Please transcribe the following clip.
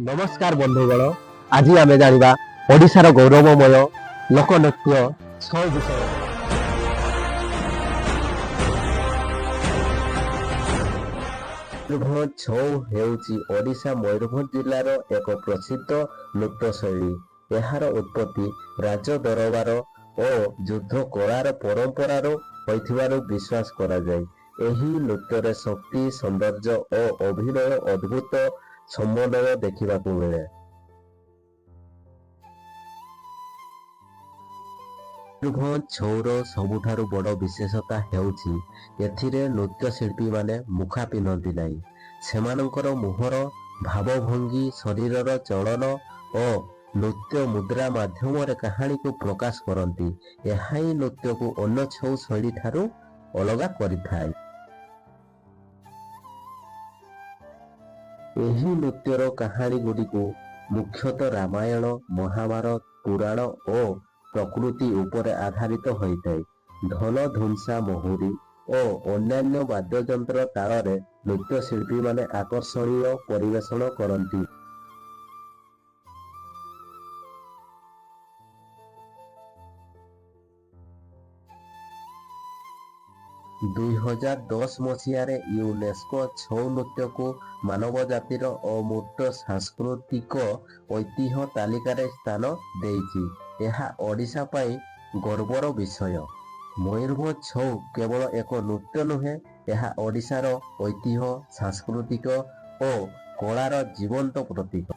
नमस्कार बंधुगण, आज आम जाना ओडिशार गौरवमय लोकनृत्य छौ विषय। मयूरभंज छौ हेउची ओडिशा मयूरभंज जिलार एक प्रसिद्ध नृत्यशैली। यार उत्पत्ति राज दरबार और युद्ध कलार परंपरार होइथिबारु विश्वास करा जाय। एही नृत्य शक्ति सौंदर्य और अभिनय अद्भुत समन्वय देखा मिले। मयूरभंज छौर सबुठारु बड़ विशेषता हेउची एथिरे नृत्यशिल्पी माने मुखा पिन्हती नहीं। सेमानंकर मुहर भावभंगी शरीरर चलन और नृत्य मुद्रा माध्यम कहानी को प्रकाश करती। यह ही नृत्य को अन्य छौ शैली ठारू अलग करिथाय। एही नृत्यर कहानी गुडी को मुख्यतः रामायण महाभारत पुराण और प्रकृति उपरे आधारित होइथाय। ढोल धुमसा महुरी और अन्यान्य वाद्ययंत्र ताଳରେ नृत्यशिल्पी माने आकर्षणीय परिवेषण करती। 2010 मसीहारे यूनेस्को छौ नृत्य को मानव जातिर अमूर्त सांस्कृतिक ऐतिह्य तालिकार स्थान देइछि। यह ओडिशा पाई गर्वर विषय। मयूरभंज छौ केवल एक नृत्य नुहे, यह ओडिशार ऐतिह्य सांस्कृतिक और कलार जीवंत प्रतीक।